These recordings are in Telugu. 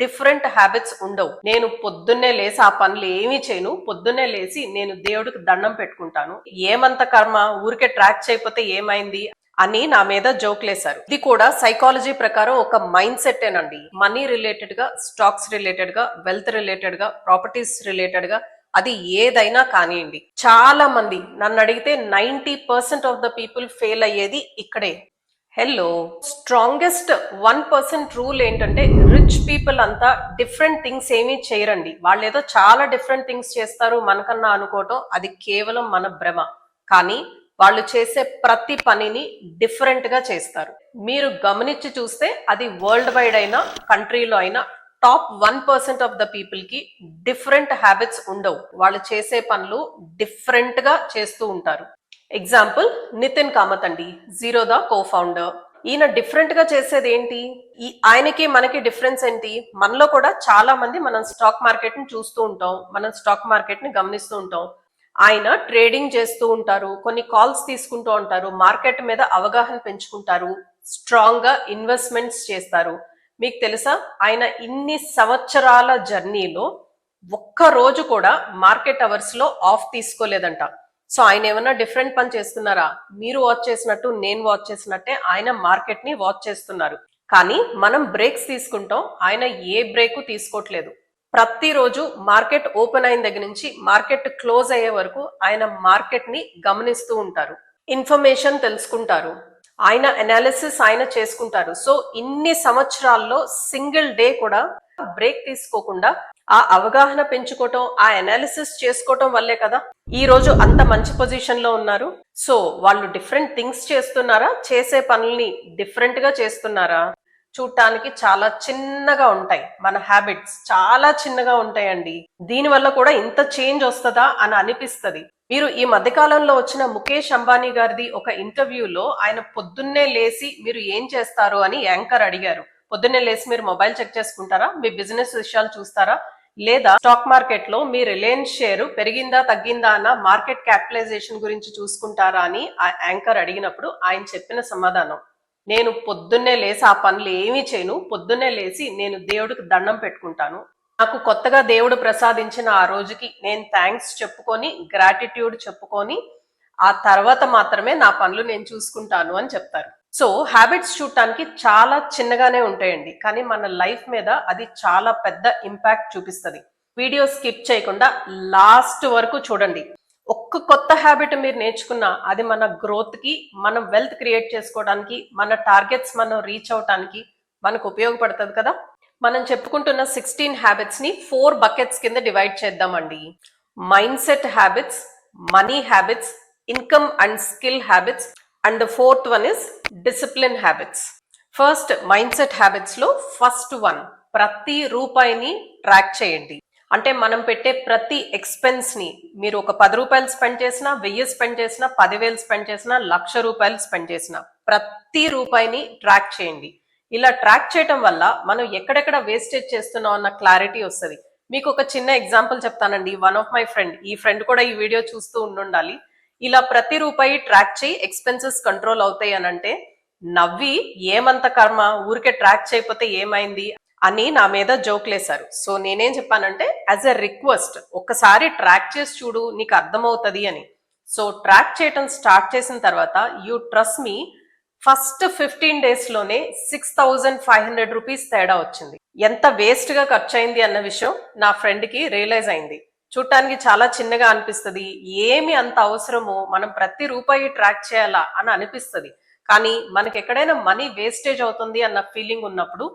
డిఫరెంట్ హ్యాబిట్స్ ఉండవు. నేను పొద్దున్నే లేసి ఆ పనులు ఏమీ చేయను. పొద్దున్నే లేసి నేను దేవుడికి దండం పెట్టుకుంటాను. ఏమంత కర్మ, ఊరికే ట్రాక్ చేయకపోతే ఏమైంది అని నా మీద జోక్లేశారు. ఇది కూడా సైకాలజీ ప్రకారం ఒక మైండ్ సెట్ ఏనండి. మనీ రిలేటెడ్ గా, స్టాక్స్ రిలేటెడ్ గా, వెల్త్ రిలేటెడ్ గా, ప్రాపర్టీస్ రిలేటెడ్ గా, అది ఏదైనా కానివ్వండి. చాలా మంది నన్ను అడిగితే 90% ఆఫ్ ద పీపుల్ ఫెయిల్ అయ్యేది ఇక్కడే. హలో, స్ట్రాంగెస్ట్ 1% రూల్ ఏంటంటే రిచ్ పీపుల్ అంతా డిఫరెంట్ థింగ్స్ ఏమీ చేయరండి. వాళ్ళు ఏదో చాలా డిఫరెంట్ థింగ్స్ చేస్తారు మనకన్నా అనుకోవటం అది కేవలం మన భ్రమ. కానీ వాళ్ళు చేసే ప్రతి పనిని డిఫరెంట్ గా చేస్తారు. మీరు గమనించి చూస్తే అది వరల్డ్ వైడ్ అయినా కంట్రీలో అయినా టాప్ 1% ఆఫ్ ద పీపుల్ కి డిఫరెంట్ హ్యాబిట్స్ ఉండవు. వాళ్ళు చేసే పనులు డిఫరెంట్ గా చేస్తూ ఉంటారు. ఎగ్జాంపుల్ నితిన్ కామత్ అండి, జీరోదా కో ఫౌండర్. ఈయన డిఫరెంట్ గా చేసేది ఏంటి? ఆయనకి మనకి డిఫరెన్స్ ఏంటి? మనలో కూడా చాలా మంది మనం స్టాక్ మార్కెట్ ని చూస్తూ ఉంటాం, మనం స్టాక్ మార్కెట్ ని గమనిస్తూ ఉంటాం. ఆయన ట్రేడింగ్ చేస్తూ ఉంటారు, కొన్ని కాల్స్ తీసుకుంటూ ఉంటారు, మార్కెట్ మీద అవగాహన పెంచుకుంటారు, స్ట్రాంగ్ గా ఇన్వెస్ట్మెంట్స్ చేస్తారు. మీకు తెలుసా, ఆయన ఇన్ని సంవత్సరాల జర్నీలో ఒక్క రోజు కూడా మార్కెట్ అవర్స్ లో ఆఫ్ తీసుకోలేదంట. సో ఆయన ఏమన్నా డిఫరెంట్ పని చేస్తున్నారా? మీరు వాచ్ చేసినట్టు నేను వాచ్ చేసినట్టే ఆయన మార్కెట్ ని వాచ్ చేస్తున్నారు. కానీ మనం బ్రేక్స్ తీసుకుంటాం, ఆయన ఏ బ్రేక్ తీసుకోవట్లేదు. ప్రతిరోజు మార్కెట్ ఓపెన్ అయిన దగ్గర నుంచి మార్కెట్ క్లోజ్ అయ్యే వరకు ఆయన మార్కెట్ ని గమనిస్తూ ఉంటారు, ఇన్ఫర్మేషన్ తెలుసుకుంటారు, ఆయన అనాలిసిస్ ఆయన చేసుకుంటారు. సో ఇన్ని సంవత్సరాల్లో సింగిల్ డే కూడా బ్రేక్ తీసుకోకుండా ఆ అవగాహన పెంచుకోవటం, ఆ అనాలిసిస్ చేసుకోవటం వల్లే కదా ఈ రోజు అంత మంచి పొజిషన్ లో ఉన్నారు. సో వాళ్ళు డిఫరెంట్ థింగ్స్ చేస్తున్నారా, చేసే పనుల్ని డిఫరెంట్ గా చేస్తున్నారా? చూడటానికి చాలా చిన్నగా ఉంటాయి, మన హ్యాబిట్స్ చాలా చిన్నగా ఉంటాయండి. దీనివల్ల కూడా ఇంత చేంజ్ వస్తుందా అని అనిపిస్తుంది. మీరు ఈ మధ్యకాలంలో వచ్చిన ముఖేష్ అంబానీ గారిది ఒక ఇంటర్వ్యూలో ఆయన పొద్దున్నే లేసి మీరు ఏం చేస్తారు అని యాంకర్ అడిగారు. పొద్దున్నే లేసి మీరు మొబైల్ చెక్ చేసుకుంటారా, మీ బిజినెస్ విషయాలు చూస్తారా, లేదా స్టాక్ మార్కెట్ లో మీ రిలయన్స్ షేర్ పెరిగిందా తగ్గిందా అన్న మార్కెట్ క్యాపిటలైజేషన్ గురించి చూసుకుంటారా అని ఆ యాంకర్ అడిగినప్పుడు ఆయన చెప్పిన సమాధానం, నేను పొద్దున్నే లేసి ఆ పనులు ఏమీ చేయను. పొద్దున్నే లేసి నేను దేవుడికి దండం పెట్టుకుంటాను. నాకు కొత్తగా దేవుడు ప్రసాదించిన ఆ రోజుకి నేను థ్యాంక్స్ చెప్పుకొని, గ్రాటిట్యూడ్ చెప్పుకొని, ఆ తర్వాత మాత్రమే నా పనులు నేను చూసుకుంటాను అని చెప్తారు. సో హ్యాబిట్స్ చూడటానికి చాలా చిన్నగానే ఉంటాయండి, కానీ మన లైఫ్ మీద అది చాలా పెద్ద ఇంపాక్ట్ చూపిస్తుంది. వీడియో స్కిప్ చేయకుండా లాస్ట్ వరకు చూడండి. ఒక్క కొత్త హ్యాబిట్ మీరు నేర్చుకున్నా అది మన గ్రోత్ కి, మన వెల్త్ క్రియేట్ చేసుకోవడానికి, మన టార్గెట్స్ మనం రీచ్ అవటానికి మనకు ఉపయోగపడుతుంది కదా. మనం చెప్పుకుంటున్న 16 హ్యాబిట్స్ ని 4 బకెట్స్ కింద డివైడ్ చేద్దామండి. Mind set habits, money habits, income and skill habits, and the fourth one is discipline habits. First mind set habits లో ఫస్ట్ వన్, ప్రతి రూపాయిని ట్రాక్ చేయండి. అంటే మనం పెట్టే ప్రతి ఎక్స్పెన్స్ ని, మీరు ఒక 10 రూపాయలు స్పెండ్ చేసినా, 1000 స్పెండ్ చేసినా, 10,000 స్పెండ్ చేసినా, 1,00,000 రూపాయలు స్పెండ్ చేసినా, ప్రతి రూపాయిని ట్రాక్ చేయండి. ఇలా ట్రాక్ చేయటం వల్ల మనం ఎక్కడెక్కడ వేస్టేజ్ చేస్తున్నాం అన్న క్లారిటీ వస్తుంది. మీకు ఒక చిన్న ఎగ్జాంపుల్ చెప్తానండి. వన్ ఆఫ్ మై ఫ్రెండ్, ఈ ఫ్రెండ్ కూడా ఈ వీడియో చూస్తూ ఉండాలి. ఇలా ప్రతి రూపాయి ట్రాక్ చేయి ఎక్స్పెన్సెస్ కంట్రోల్ అవుతాయి అని అంటే నవ్వి, ఏమంత కర్మ, ఊరికే ట్రాక్ చేయకపోతే ఏమైంది అని నా మీద జోక్లేశారు. సో నేనేం చెప్పానంటే, యాజ్ ఎ రిక్వెస్ట్ ఒక్కసారి ట్రాక్ చేసి చూడు, నీకు అర్థమవుతుంది అని. సో ట్రాక్ చేయటం స్టార్ట్ చేసిన తర్వాత you trust me, first 15 days లోనే 6,500 రూపీస్ తేడా వచ్చింది. ఎంత వేస్ట్ గా ఖర్చు అయింది అన్న విషయం నా ఫ్రెండ్ కి రియలైజ్ అయింది. చూడటానికి చాలా చిన్నగా అనిపిస్తుంది, ఏమి అంత అవసరమో, మనం ప్రతి రూపాయి ట్రాక్ చేయాలా అని అనిపిస్తుంది. కానీ మనకి ఎక్కడైనా మనీ వేస్టేజ్ అవుతుంది అన్న ఫీలింగ్ ఉన్నప్పుడు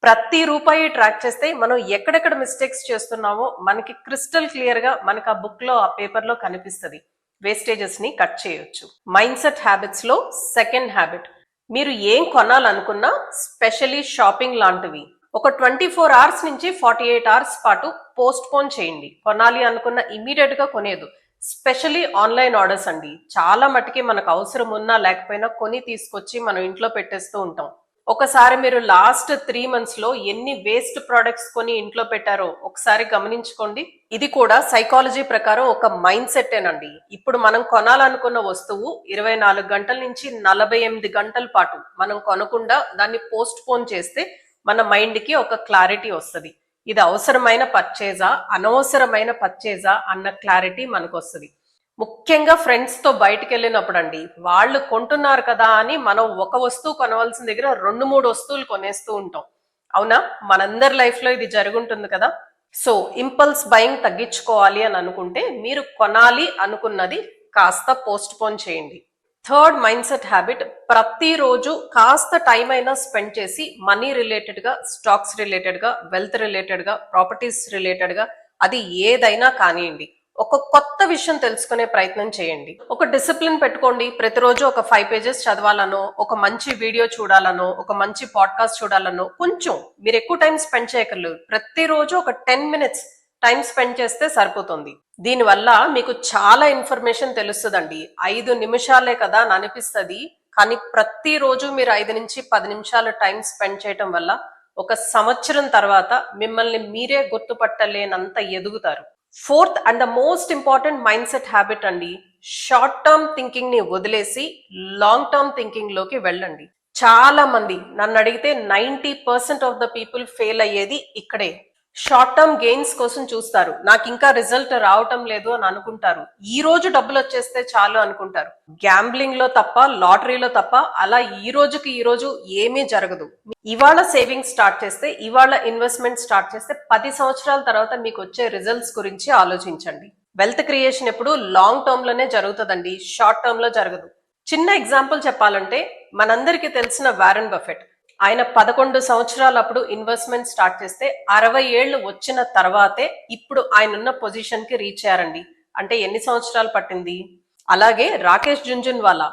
ప్రతి రూపాయి ట్రాక్ చేస్తే మనం ఎక్కడెక్కడ మిస్టేక్స్ చేస్తున్నామో మనకి క్రిస్టల్ క్లియర్ గా మనకు ఆ బుక్ లో, ఆ పేపర్ లో కనిపిస్తుంది. వేస్టేజెస్ ని కట్ చేయొచ్చు. మైండ్ సెట్ హ్యాబిట్స్ లో సెకండ్ హ్యాబిట్, మీరు ఏం కొనాలనుకున్నా, స్పెషలీ షాపింగ్ లాంటివి, ఒక 24 hours నుంచి 48 hours పాటు పోస్ట్ పోన్ చేయండి. కొనాలి అనుకున్న ఇమీడియట్ గా కొనేదు. స్పెషలీ ఆన్లైన్ ఆర్డర్స్ అండి, చాలా మటుకి మనకు అవసరం ఉన్నా లేకపోయినా కొని తీసుకొచ్చి మనం ఇంట్లో పెట్టేస్తూ ఉంటాం. ఒకసారి మీరు లాస్ట్ 3 months లో ఎన్ని వేస్ట్ ప్రొడక్ట్స్ కొని ఇంట్లో పెట్టారో ఒకసారి గమనించుకోండి. ఇది కూడా సైకాలజీ ప్రకారం ఒక మైండ్ సెట్ ఏనండి. ఇప్పుడు మనం కొనాలనుకున్న వస్తువు 24 గంటల నుంచి 48 గంటల పాటు మనం కొనకుండా దాన్ని పోస్ట్ పోన్ చేస్తే మన మైండ్ కి ఒక క్లారిటీ వస్తుంది. ఇది అవసరమైన పర్చేజా, అనవసరమైన పర్చేజా అన్న క్లారిటీ మనకు వస్తుంది. ముఖ్యంగా ఫ్రెండ్స్ తో బయటకు వెళ్ళినప్పుడు అండి, వాళ్ళు కొంటున్నారు కదా అని మనం ఒక వస్తువు కొనవలసిన దగ్గర 2-3 వస్తువులు కొనేస్తూ ఉంటాం. అవునా? మనందరి లైఫ్ లో ఇది జరుగుంటుంది కదా. సో ఇంపల్స్ బయింగ్ తగ్గించుకోవాలి అని అనుకుంటే మీరు కొనాలి అనుకున్నది కాస్త పోస్ట్ పోన్ చేయండి. థర్డ్ మైండ్ సెట్ హ్యాబిట్, ప్రతిరోజు కాస్త టైం అయినా స్పెండ్ చేసి మనీ రిలేటెడ్ గా, స్టాక్స్ రిలేటెడ్ గా, వెల్త్ రిలేటెడ్ గా, ప్రాపర్టీస్ రిలేటెడ్ గా, అది ఏదైనా కానివ్వండి, ఒక కొత్త విషయం తెలుసుకునే ప్రయత్నం చేయండి. ఒక డిసిప్లిన్ పెట్టుకోండి. ప్రతిరోజు ఒక 5 పేజెస్ చదవాలనో, ఒక మంచి వీడియో చూడాలనో, ఒక మంచి పాడ్కాస్ట్ చూడాలనో, కొంచెం మీరు ఎక్కువ టైం స్పెండ్ చేయక్కర్లేదు. ప్రతిరోజు ఒక 10 మినిట్స్ టైం స్పెండ్ చేస్తే సరిపోతుంది. దీనివల్ల మీకు చాలా ఇన్ఫర్మేషన్ తెలుస్తుందండి. 5 నిమిషాలే కదా అని అనిపిస్తుంది, కానీ ప్రతిరోజు మీరు 5 నుంచి 10 నిమిషాలు టైం స్పెండ్ చేయటం వల్ల ఒక సంవత్సరం తర్వాత మిమ్మల్ని మీరే గుర్తుపట్టలేనంత ఎదుగుతారు. Fourth and the most important mind set habit అండి, షార్ట్ టర్మ్ థింకింగ్ ని వదిలేసి లాంగ్ టర్మ్ థింకింగ్ లోకి వెళ్ళండి. చాలా మంది నన్ను అడిగితే 90% ఆఫ్ ద పీపుల్ ఫెయిల్ అయ్యేది ఇక్కడే. షార్ట్ టర్మ్ గెయిన్స్ కోసం చూస్తారు, నాకు ఇంకా రిజల్ట్ రావటం లేదు అని అనుకుంటారు. ఈ రోజు డబ్బులు వచ్చేస్తే చాలు అనుకుంటారు. గ్యాంబ్లింగ్ లో తప్ప, లాటరీలో తప్ప అలా ఈ రోజుకి ఈ రోజు ఏమీ జరగదు. ఇవాళ సేవింగ్ స్టార్ట్ చేస్తే, ఇవాళ ఇన్వెస్ట్మెంట్ స్టార్ట్ చేస్తే 10 సంవత్సరాల తర్వాత మీకు వచ్చే రిజల్ట్స్ గురించి ఆలోచించండి. వెల్త్ క్రియేషన్ ఎప్పుడు లాంగ్ టర్మ్ లోనే జరుగుతుందండి, షార్ట్ టర్మ్ లో జరగదు. చిన్న ఎగ్జాంపుల్ చెప్పాలంటే, మనందరికీ తెలిసిన వారెన్ బఫెట్, ఆయన 11 సంవత్సరాలప్పుడు ఇన్వెస్ట్మెంట్ స్టార్ట్ చేస్తే 60 ఏళ్లు వచ్చిన తర్వాతే ఇప్పుడు ఆయన ఉన్న పొజిషన్ కి రీచ్ అయ్యారండి. అంటే ఎన్ని సంవత్సరాలు పట్టింది? అలాగే రాకేష్ జుంజున్వాలా,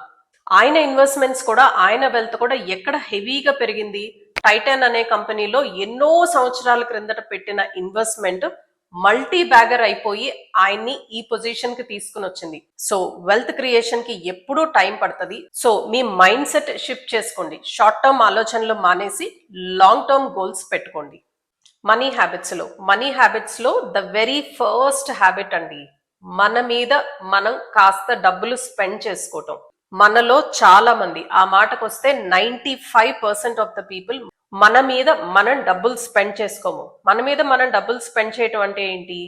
ఆయన ఇన్వెస్ట్మెంట్స్ కూడా, ఆయన వెల్త్ కూడా ఎక్కడ హెవీగా పెరిగింది? టైటాన్ అనే కంపెనీలో ఎన్నో సంవత్సరాల క్రిందట పెట్టిన ఇన్వెస్ట్మెంట్ మల్టీ బ్యాగర్ అయిపోయి ఆయన్ని ఈ పొజిషన్ కి తీసుకుని వచ్చింది. సో వెల్త్ క్రియేషన్ కి ఎప్పుడూ టైం పడుతుంది. సో మీ మైండ్ సెట్ షిఫ్ట్ చేసుకోండి. షార్ట్ టర్మ్ ఆలోచనలు మానేసి లాంగ్ టర్మ్ గోల్స్ పెట్టుకోండి. మనీ హ్యాబిట్స్ లో ద వెరీ ఫస్ట్ హ్యాబిట్ అండి, మన మీద మనం కాస్త డబ్బులు స్పెండ్ చేసుకోవటం. మనలో చాలా మంది, ఆ మాటకొస్తే 95% ఆఫ్ ద పీపుల్ మన మీద మనం డబ్బులు స్పెండ్ చేసుకోము. మన మీద మనం డబ్బులు స్పెండ్ చేయటం అంటే ఏంటి?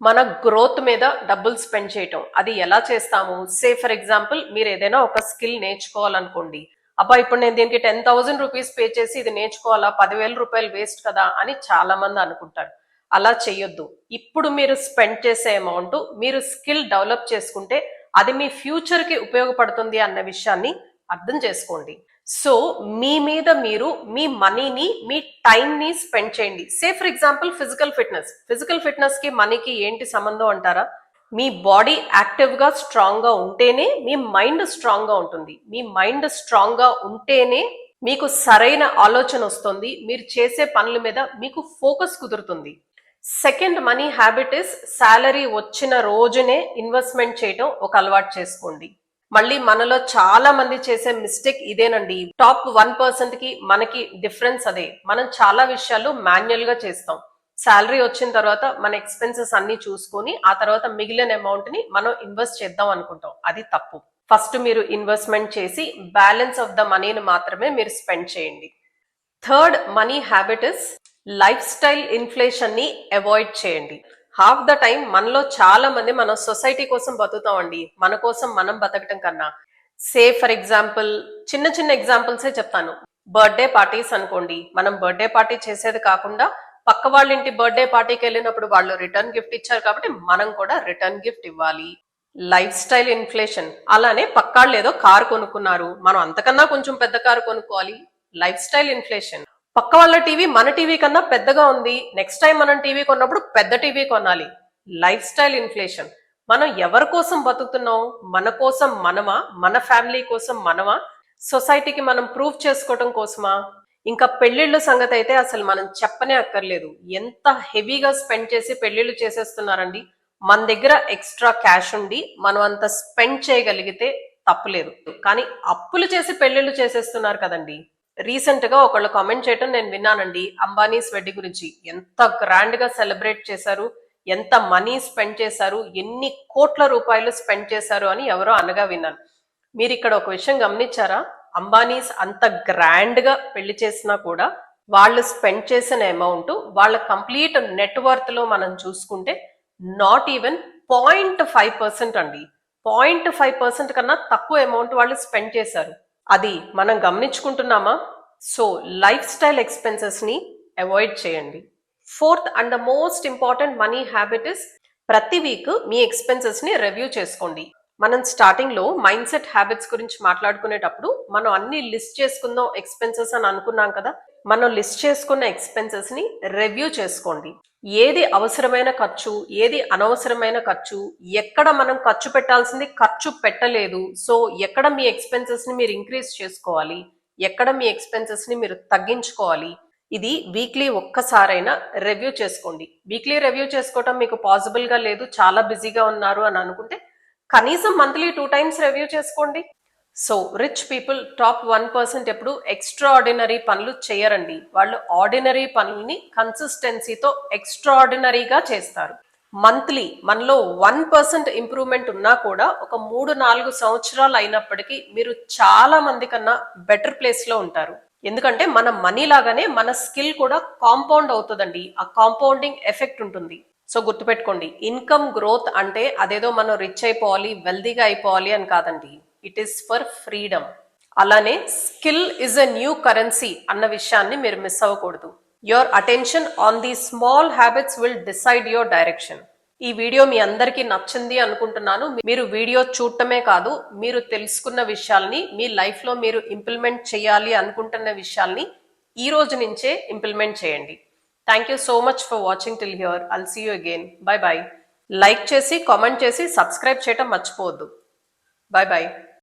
మన గ్రోత్ మీద డబ్బులు స్పెండ్ చేయటం. అది ఎలా చేస్తాము? సే ఫర్ ఎగ్జాంపుల్, మీరు ఏదైనా ఒక స్కిల్ నేర్చుకోవాలనుకోండి. అబ్బా, ఇప్పుడు నేను దీనికి 10,000 రూపీస్ పే చేసి ఇది నేర్చుకోవాలా, 10,000 రూపాయలు వేస్ట్ కదా అని చాలా మంది అనుకుంటారు. అలా చెయ్యొద్దు. ఇప్పుడు మీరు స్పెండ్ చేసే అమౌంట్ మీరు స్కిల్ డెవలప్ చేసుకుంటే అది మీ ఫ్యూచర్ కి ఉపయోగపడుతుంది అన్న విషయాన్ని అర్థం చేసుకోండి. సో మీ మీద మీరు మీ మనీని, మీ టైం ని స్పెండ్ చేయండి. Say for example physical fitness కి మనీకి ఏంటి సంబంధం అంటారా? మీ బాడీ యాక్టివ్ గా స్ట్రాంగ్ గా ఉంటేనే మీ మైండ్ స్ట్రాంగ్ గా ఉంటుంది. మీ మైండ్ స్ట్రాంగ్ గా ఉంటేనే మీకు సరైన ఆలోచన వస్తుంది. మీరు చేసే పనుల మీద మీకు ఫోకస్ కుదురుతుంది. Second money habit is, salary వచ్చిన రోజునే ఇన్వెస్ట్మెంట్ చేయటం ఒక అలవాటు చేసుకోండి. మళ్ళీ మనలో చాలా మంది చేసే మిస్టేక్ ఇదేనండి. టాప్ 1% కి మనకి డిఫరెన్స్ అదే. మనం చాలా విషయాలు మాన్యువల్ గా చేస్తాం. శాలరీ వచ్చిన తర్వాత మన ఎక్స్పెన్సెస్ అన్ని చూసుకొని ఆ తర్వాత మిగిలిన అమౌంట్ ని మనం ఇన్వెస్ట్ చేద్దాం అనుకుంటాం. అది తప్పు. ఫస్ట్ మీరు ఇన్వెస్ట్మెంట్ చేసి బ్యాలెన్స్ ఆఫ్ ద మనీని మాత్రమే మీరు స్పెండ్ చేయండి. Third money habit is, life style inflation ని అవాయిడ్ చేయండి. హాఫ్ ద టైం మనలో చాలా మంది మనం సొసైటీ కోసం బతుకుతామండి, మన కోసం మనం బతకటం కన్నా. సే ఫర్ ఎగ్జాంపుల్, చిన్న చిన్న ఎగ్జాంపుల్సే చెప్తాను. బర్త్డే పార్టీస్ అనుకోండి, మనం బర్త్డే పార్టీ చేసేది కాకుండా పక్క వాళ్ళ ఇంటి బర్త్డే పార్టీకి వెళ్ళినప్పుడు వాళ్ళు రిటర్న్ గిఫ్ట్ ఇచ్చారు కాబట్టి మనం కూడా రిటర్న్ గిఫ్ట్ ఇవ్వాలి. Life style inflation. అలానే పక్కాళ్ళు ఏదో కారు కొనుక్కున్నారు, మనం అంతకన్నా కొంచెం పెద్ద కారు కొనుక్కోవాలి. Life style inflation. పక్క వాళ్ళ టీవీ మన టీవీ కన్నా పెద్దగా ఉంది, నెక్స్ట్ టైం మనం టీవీ కొన్నప్పుడు పెద్ద టీవీ కొనాలి. Life style inflation. మనం ఎవరి కోసం బతుకుతున్నాం? మన కోసం మనమా? మన ఫ్యామిలీ కోసం మనమా? సొసైటీకి మనం ప్రూవ్ చేసుకోవటం కోసమా? ఇంకా పెళ్లిళ్ళ సంగతి అయితే అసలు మనం చెప్పనే అక్కర్లేదు. ఎంత హెవీగా స్పెండ్ చేసి పెళ్లిళ్ళు చేసేస్తున్నారండి. మన దగ్గర ఎక్స్ట్రా క్యాష్ ఉండి మనం అంత స్పెండ్ చేయగలిగితే తప్పులేదు, కానీ అప్పులు చేసి పెళ్లిళ్ళు చేసేస్తున్నారు కదండి. రీసెంట్ గా ఒకళ్ళు కామెంట్ చేయటం నేను విన్నానండి, అంబానీస్ వెడ్డింగ్ గురించి. ఎంత గ్రాండ్ గా సెలబ్రేట్ చేశారు, ఎంత మనీ స్పెండ్ చేశారు, ఎన్ని కోట్ల రూపాయలు స్పెండ్ చేశారు అని ఎవరో అనగా విన్నాను. మీరు ఇక్కడ ఒక విషయం గమనించారా? అంబానీస్ అంత గ్రాండ్ గా పెళ్లి చేసినా కూడా వాళ్ళు స్పెండ్ చేసిన అమౌంట్ వాళ్ళ కంప్లీట్ నెట్వర్త్ లో మనం చూసుకుంటే నాట్ ఈవెన్ 0.5% అండి. 0.5% కన్నా తక్కువ అమౌంట్ వాళ్ళు స్పెండ్ చేశారు. అది మనం గమనించుకుంటున్నామా? సో లైఫ్ స్టైల్ ఎక్స్పెన్సెస్ ని అవాయిడ్ చేయండి. Fourth and the most important money habit is ప్రతి వీక్ మీ ఎక్స్పెన్సెస్ ని రివ్యూ చేసుకోండి. మనం స్టార్టింగ్ లో మైండ్ సెట్ హ్యాబిట్స్ గురించి మాట్లాడుకునేటప్పుడు మనం అన్ని లిస్ట్ చేసుకుందాం ఎక్స్పెన్సెస్ అని అనుకున్నాం కదా. మనం లిస్ట్ చేసుకున్న ఎక్స్పెన్సెస్ ని రివ్యూ చేసుకోండి. ఏది అవసరమైన ఖర్చు, ఏది అనవసరమైన ఖర్చు, ఎక్కడ మనం ఖర్చు పెట్టాల్సింది ఖర్చు పెట్టలేదు, సో ఎక్కడ మీ ఎక్స్పెన్సెస్ ని మీరు ఇంక్రీజ్ చేసుకోవాలి, ఎక్కడ మీ ఎక్స్పెన్సెస్ ని మీరు తగ్గించుకోవాలి, ఇది వీక్లీ ఒక్కసారైనా రివ్యూ చేసుకోండి. వీక్లీ రివ్యూ చేసుకోవటం మీకు పాసిబుల్ గా లేదు, చాలా బిజీగా ఉన్నారు అని అనుకుంటే కనీసం మంత్లీ 2 times రివ్యూ చేసుకోండి. సో రిచ్ పీపుల్ టాప్ 1% ఎప్పుడు ఎక్స్ట్రా ఆర్డినరీ పనులు చేయరండి. వాళ్ళు ఆర్డినరీ పనుల్ని కన్సిస్టెన్సీతో ఎక్స్ట్రా ఆర్డినరీగా చేస్తారు. మంత్లీ మనలో 1% ఇంప్రూవ్మెంట్ ఉన్నా కూడా ఒక 3-4 సంవత్సరాలు అయినప్పటికీ మీరు చాలా మంది కన్నా బెటర్ ప్లేస్ లో ఉంటారు. ఎందుకంటే మన మనీ లాగానే మన స్కిల్ కూడా కాంపౌండ్ అవుతుందండి. ఆ కాంపౌండింగ్ ఎఫెక్ట్ ఉంటుంది. సో గుర్తుపెట్టుకోండి, ఇన్కమ్ గ్రోత్ అంటే అదేదో మనం రిచ్ అయిపోవాలి, వెల్దీగా అయిపోవాలి అని కాదండి. It is for freedom. అలానే skill is a new currency అన్న విషయాన్ని మీరు మిస్ అవ్వకూడదు. Your attention on the small habits will decide your direction. ఈ వీడియో మీ అందరికీ నచ్చింది అనుకుంటున్నాను. మీరు వీడియో చూడటమే కాదు, మీరు తెలుసుకున్న విషయాల్ని మీ లైఫ్ లో మీరు ఇంప్లిమెంట్ చేయాలి అనుకుంటున్న విషయాల్ని ఈ రోజు నుంచే ఇంప్లిమెంట్ చేయండి. Thank you so much for watching till here. I'll see you again. Bye bye. Like చేసి కామెంట్ చేసి సబ్స్క్రైబ్ చేయటం మర్చిపోవద్దు. Bye by.